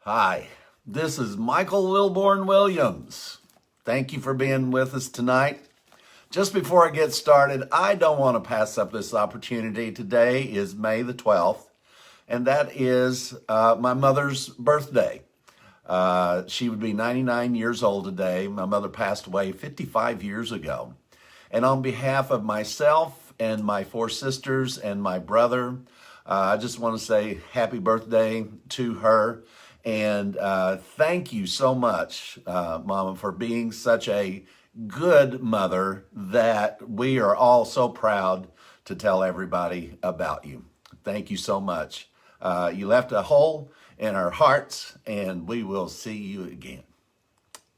Hi, this is Michael Lilborn Williams. Thank you for being with us tonight. Just before I get started, I don't want to pass up this opportunity. Today is May the 12th, and that is my mother's birthday. She would be 99 years old today. My mother passed away 55 years ago. And on behalf of myself and my four sisters and my brother, I just want to say happy birthday to her. And thank you so much, Mama, for being such a good mother that we are all so proud to tell everybody about you. Thank you so much. You left a hole in our hearts, and we will see you again.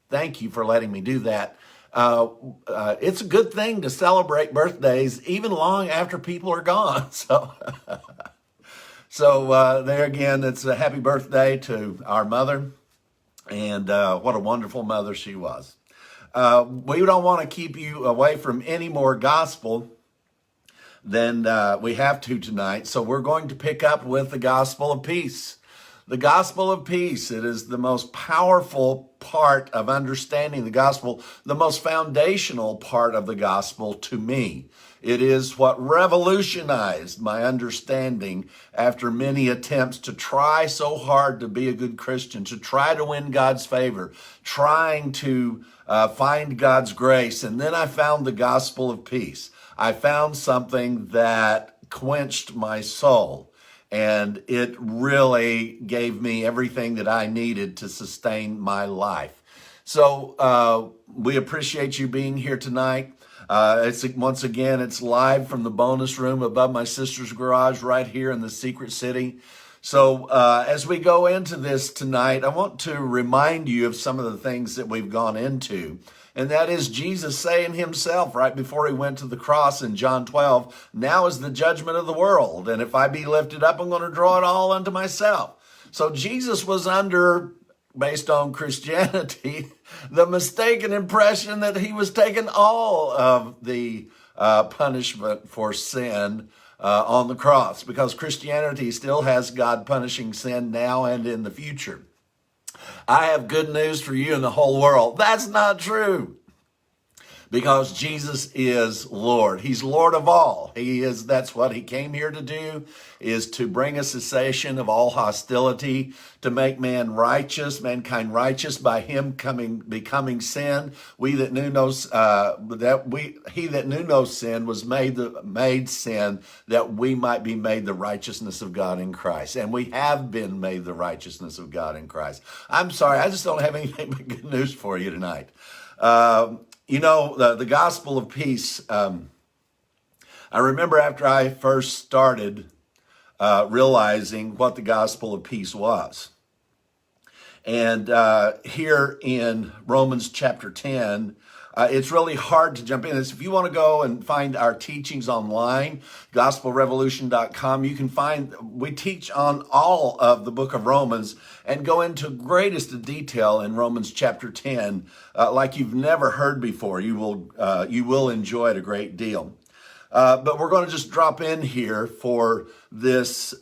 Thank you for letting me do that. It's a good thing to celebrate birthdays even long after people are gone. So there again, it's a happy birthday to our mother, and what a wonderful mother she was. We don't want to keep you away from any more gospel than we have to tonight, so we're going to pick up with the gospel of peace. The gospel of peace, it is the most powerful part of understanding the gospel, the most foundational part of the gospel to me. It is what revolutionized my understanding after many attempts to try so hard to be a good Christian, to try to win God's favor, trying to find God's grace. And then I found the gospel of peace. I found something that quenched my soul. And it really gave me everything that I needed to sustain my life. So we appreciate you being here tonight. Once again, it's live from the bonus room above my sister's garage right here in the Secret City. So as we go into this tonight, I want to remind you of some of the things that we've gone into. And that is Jesus saying himself right before he went to the cross in John 12, now is the judgment of the world. And if I be lifted up, I'm going to draw it all unto myself. So Jesus was under, based on Christianity, the mistaken impression that he was taking all of the punishment for sin on the cross, because Christianity still has God punishing sin now and in the future. I have good news for you and the whole world. That's not true, because Jesus is Lord. He's Lord of all. That's what he came here to do, is to bring a cessation of all hostility, to make mankind righteous by him becoming sin. He that knew no sin was made sin, that we might be made the righteousness of God in Christ. And we have been made the righteousness of God in Christ. I'm sorry, I just don't have anything but good news for you tonight. The gospel of peace, I remember after I first started realizing what the gospel of peace was. And here in Romans chapter 10, it's really hard to jump in. If you want to go and find our teachings online, gospelrevolution.com, you can find, we teach on all of the book of Romans and go into greatest detail in Romans chapter 10, like you've never heard before. You will enjoy it a great deal. But we're going to just drop in here for this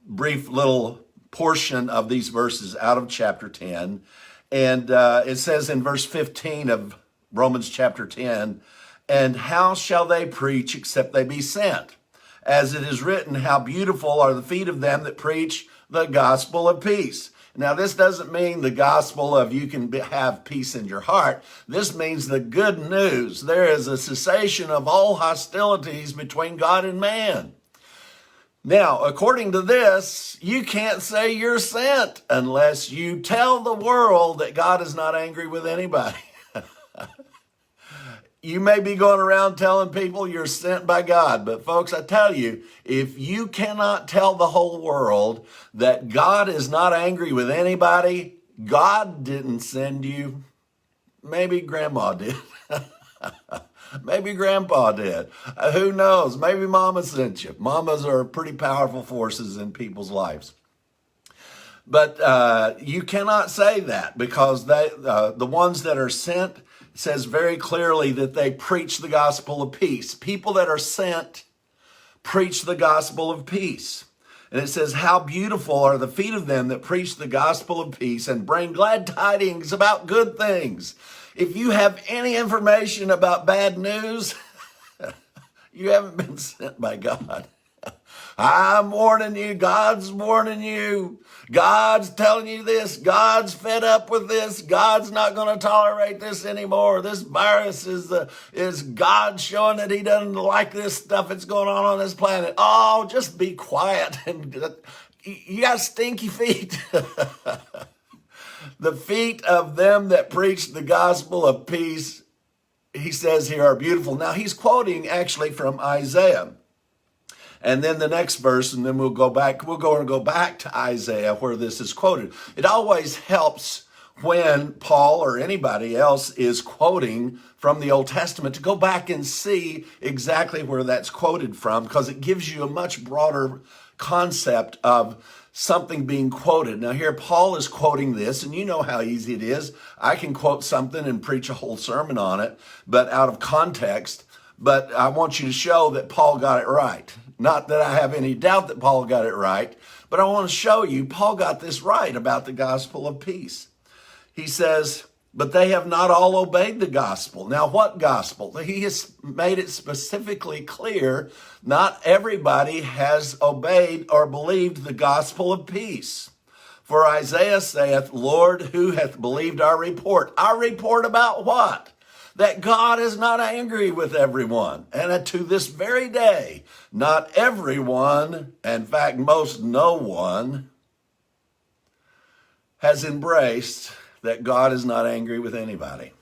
brief little portion of these verses out of chapter 10. And it says in verse 15 of Romans chapter 10, and how shall they preach except they be sent? As it is written, how beautiful are the feet of them that preach the gospel of peace. Now, this doesn't mean the gospel of you can have peace in your heart. This means the good news. There is a cessation of all hostilities between God and man. Now, according to this, you can't say you're sent unless you tell the world that God is not angry with anybody. You may be going around telling people you're sent by God, but folks, I tell you, if you cannot tell the whole world that God is not angry with anybody, God didn't send you. Maybe grandma did. Maybe grandpa did. Who knows? Maybe mama sent you. Mamas are pretty powerful forces in people's lives. But you cannot say that, because the ones that are sent, says very clearly that they preach the gospel of peace. People that are sent preach the gospel of peace. And it says, how beautiful are the feet of them that preach the gospel of peace and bring glad tidings about good things. If you have any information about bad news, you haven't been sent by God. I'm warning you. God's warning you. God's telling you this. God's fed up with this. God's not going to tolerate this anymore. This virus is God showing that he doesn't like this stuff that's going on this planet. Oh, just be quiet. And you got stinky feet. The feet of them that preach the gospel of peace, he says here, are beautiful. Now, he's quoting actually from Isaiah. And then the next verse, and then we'll go back to Isaiah where this is quoted. It always helps when Paul or anybody else is quoting from the Old Testament to go back and see exactly where that's quoted from, because it gives you a much broader concept of something being quoted. Now here Paul is quoting this, and you know how easy it is. I can quote something and preach a whole sermon on it, but out of context. But I want you to show that Paul got it right. Not that I have any doubt that Paul got it right, but I want to show you Paul got this right about the gospel of peace. He says, but they have not all obeyed the gospel. Now, what gospel? He has made it specifically clear not everybody has obeyed or believed the gospel of peace. For Isaiah saith, Lord, who hath believed our report? Our report about what? That God is not angry with everyone. And to this very day, not everyone, in fact, most no one, has embraced that God is not angry with anybody.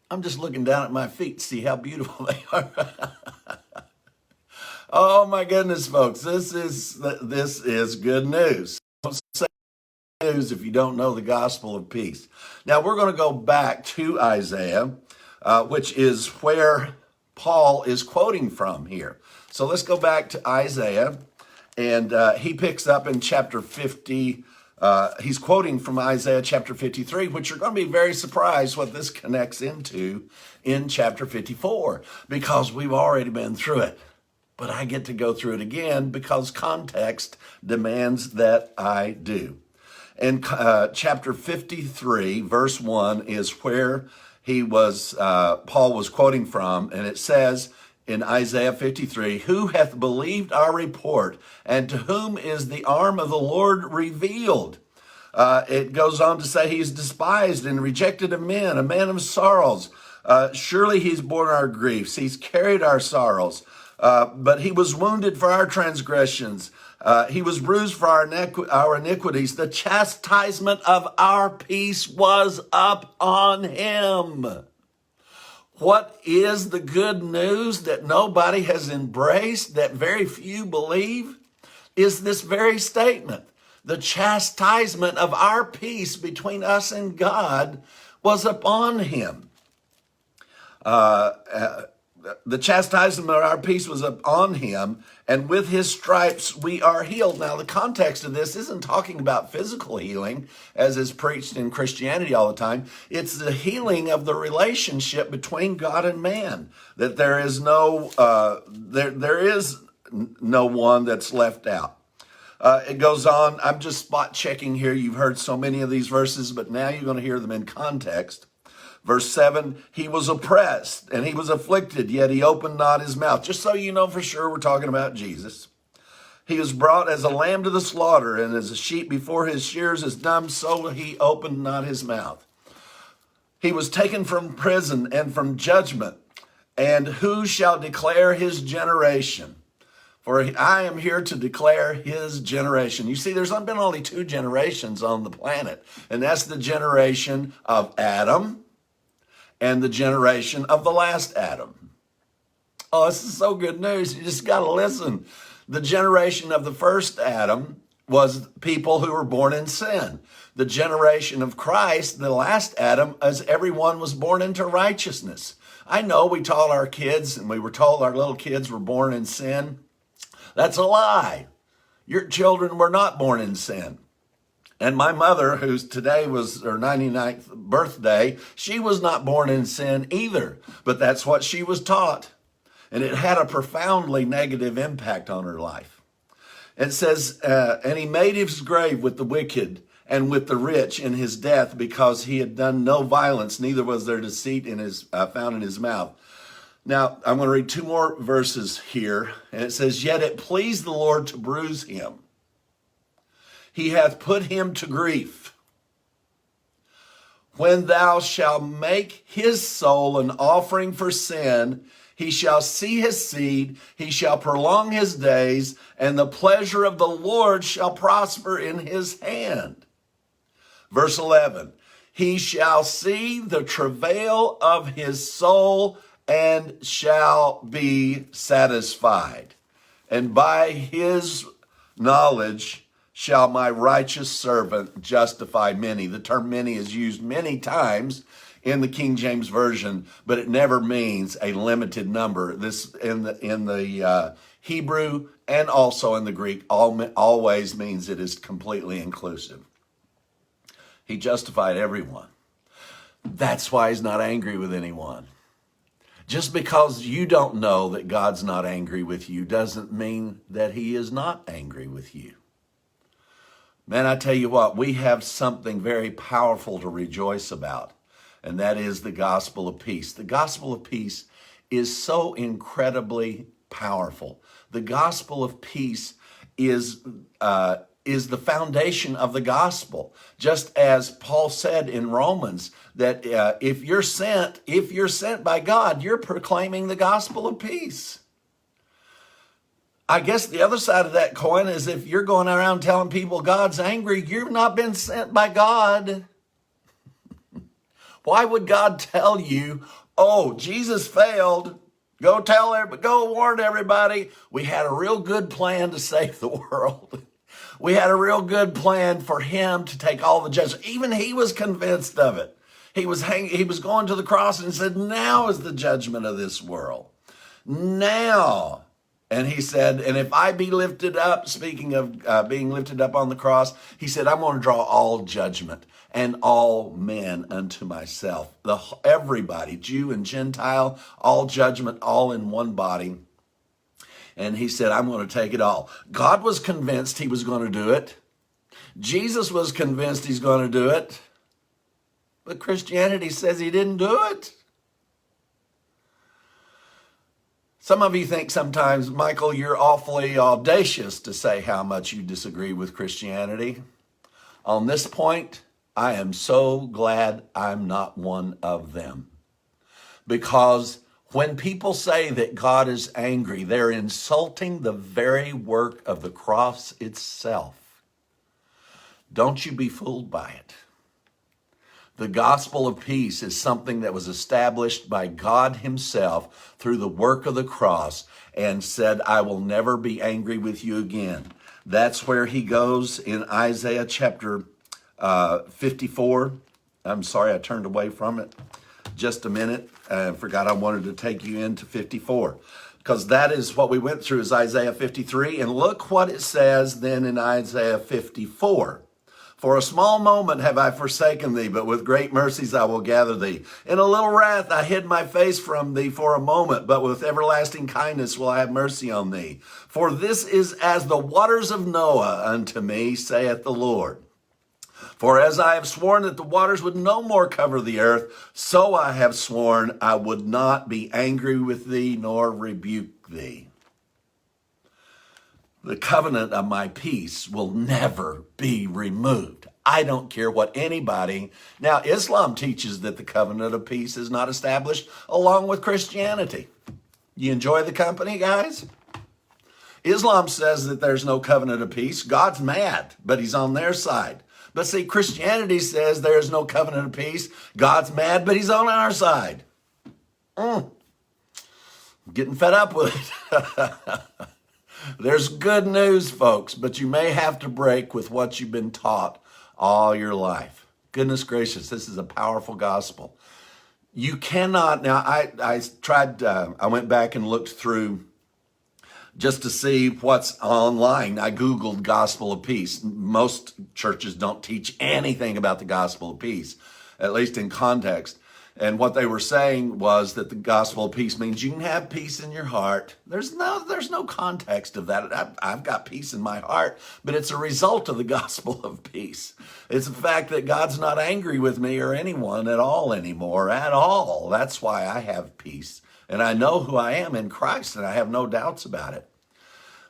I'm just looking down at my feet to see how beautiful they are. Oh my goodness, folks, this is good news. Don't say news if you don't know the gospel of peace. Now we're going to go back to Isaiah, which is where Paul is quoting from here. So let's go back to Isaiah, and he picks up in chapter 50. He's quoting from Isaiah chapter 53, which you're going to be very surprised what this connects into in chapter 54, because we've already been through it. But I get to go through it again because context demands that I do. And chapter 53, verse 1 is where Paul was quoting from, and it says in Isaiah 53, who hath believed our report, and to whom is the arm of the Lord revealed? It goes on to say, he is despised and rejected of men, a man of sorrows. Surely he's borne our griefs, he's carried our sorrows. But he was wounded for our transgressions. He was bruised for our iniquities. The chastisement of our peace was upon him. What is the good news that nobody has embraced, that very few believe, is this very statement. The chastisement of our peace between us and God was upon him. The chastisement of our peace was upon him, and with his stripes we are healed. Now, the context of this isn't talking about physical healing, as is preached in Christianity all the time. It's the healing of the relationship between God and man, that there is no one that's left out. It goes on. I'm just spot checking here. You've heard so many of these verses, but now you're going to hear them in context. Verse 7, he was oppressed and he was afflicted, yet he opened not his mouth. Just so you know for sure, we're talking about Jesus. He was brought as a lamb to the slaughter, and as a sheep before his shears is dumb, so he opened not his mouth. He was taken from prison and from judgment, and who shall declare his generation? For I am here to declare his generation. You see, there's been only two generations on the planet, and that's the generation of Adam and the generation of the last Adam. Oh, this is so good news. You just got to listen. The generation of the first Adam was people who were born in sin. The generation of Christ, the last Adam, as everyone was born into righteousness. I know we taught our kids, and we were told our little kids were born in sin. That's a lie. Your children were not born in sin. And my mother, who's today was her 99th birthday, she was not born in sin either. But that's what she was taught. And it had a profoundly negative impact on her life. It says, and he made his grave with the wicked and with the rich in his death, because he had done no violence, neither was there deceit in his found in his mouth. Now, I'm going to read 2 more verses here. And it says, yet it pleased the Lord to bruise him. He hath put him to grief. When thou shalt make his soul an offering for sin, he shall see his seed, he shall prolong his days, and the pleasure of the Lord shall prosper in his hand. Verse 11, he shall see the travail of his soul and shall be satisfied. And by his knowledge shall my righteous servant justify many. The term many is used many times in the King James Version, but it never means a limited number. This in the Hebrew and also in the Greek always means it is completely inclusive. He justified everyone. That's why he's not angry with anyone. Just because you don't know that God's not angry with you doesn't mean that he is not angry with you. Man, I tell you what, we have something very powerful to rejoice about, and that is the gospel of peace. The gospel of peace is so incredibly powerful. The gospel of peace is the foundation of the gospel. Just as Paul said in Romans, that if you're sent by God, you're proclaiming the gospel of peace. I guess the other side of that coin is if you're going around telling people God's angry, you've not been sent by God. Why would God tell you, oh, Jesus failed, go warn everybody. We had a real good plan to save the world. We had a real good plan for him to take all the judgment. Even he was convinced of it. He was going to the cross and said, now is the judgment of this world. Now. And he said, and if I be lifted up, speaking of being lifted up on the cross, he said, I'm going to draw all judgment and all men unto myself. Everybody, Jew and Gentile, all judgment, all in one body. And he said, I'm going to take it all. God was convinced he was going to do it. Jesus was convinced he's going to do it. But Christianity says he didn't do it. Some of you think sometimes, Michael, you're awfully audacious to say how much you disagree with Christianity. On this point, I am so glad I'm not one of them. Because when people say that God is angry, they're insulting the very work of the cross itself. Don't you be fooled by it. The gospel of peace is something that was established by God himself through the work of the cross and said, I will never be angry with you again. That's where he goes in Isaiah chapter 54. I'm sorry, I turned away from it just a minute. I forgot I wanted to take you into 54 because that is what we went through is Isaiah 53. And look what it says then in Isaiah 54. For a small moment have I forsaken thee, but with great mercies I will gather thee. In a little wrath I hid my face from thee for a moment, but with everlasting kindness will I have mercy on thee. For this is as the waters of Noah unto me, saith the Lord. For as I have sworn that the waters would no more cover the earth, so I have sworn I would not be angry with thee nor rebuke thee. The covenant of my peace will never be removed. I don't care what anybody. Now, Islam teaches that the covenant of peace is not established along with Christianity. You enjoy the company, guys? Islam says that there's no covenant of peace. God's mad, but he's on their side. But see, Christianity says there's no covenant of peace. God's mad, but he's on our side. I'm getting fed up with it. There's good news, folks, but you may have to break with what you've been taught all your life. Goodness gracious, this is a powerful gospel. You cannot, now I tried, I went back and looked through just to see what's online. I Googled gospel of peace. Most churches don't teach anything about the gospel of peace, at least in context. And what they were saying was that the gospel of peace means you can have peace in your heart. There's no context of that. I've got peace in my heart, but it's a result of the gospel of peace. It's the fact that God's not angry with me or anyone at all anymore, at all. That's why I have peace. And I know who I am in Christ, and I have no doubts about it.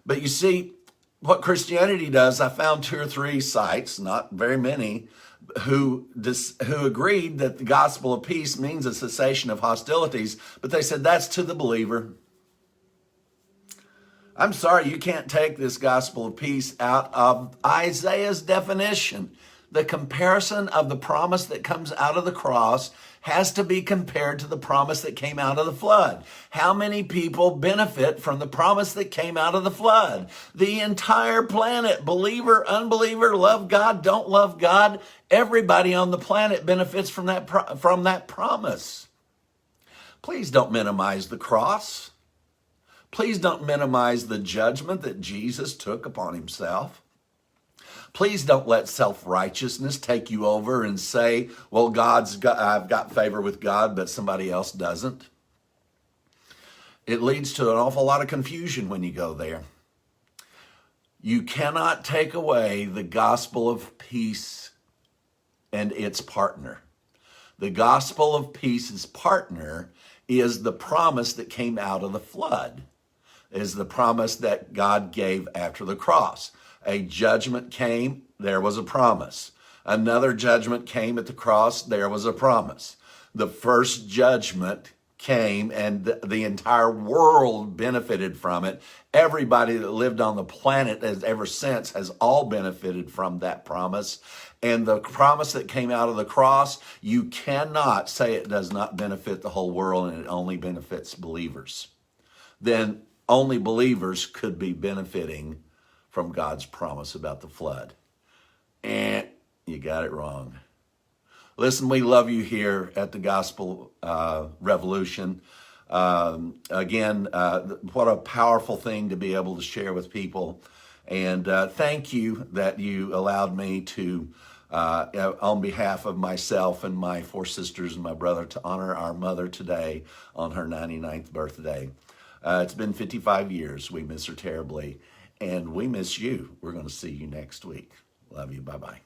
But you see, what Christianity does, I found 2 or 3 sites, not very many, who agreed that the gospel of peace means a cessation of hostilities, but they said that's to the believer. I'm sorry, you can't take this gospel of peace out of Isaiah's definition. The comparison of the promise that comes out of the cross has to be compared to the promise that came out of the flood. How many people benefit from the promise that came out of the flood? The entire planet, believer, unbeliever, love God, don't love God. Everybody on the planet benefits from that promise. Please don't minimize the cross. Please don't minimize the judgment that Jesus took upon himself. Please don't let self-righteousness take you over and say, well, I've got favor with God, but somebody else doesn't. It leads to an awful lot of confusion when you go there. You cannot take away the gospel of peace and its partner. The gospel of peace's partner is the promise that came out of the flood, is the promise that God gave after the cross. A judgment came, there was a promise. Another judgment came at the cross, there was a promise. The first judgment came and the entire world benefited from it. Everybody that lived on the planet ever since has all benefited from that promise. And the promise that came out of the cross, you cannot say it does not benefit the whole world and it only benefits believers. Then only believers could be benefiting from God's promise about the flood. And you got it wrong. Listen, we love you here at the Gospel Revolution. Again, what a powerful thing to be able to share with people. And thank you that you allowed me to, on behalf of myself and my 4 sisters and my brother, to honor our mother today on her 99th birthday. It's been 55 years. We miss her terribly. And we miss you. We're going to see you next week. Love you. Bye-bye.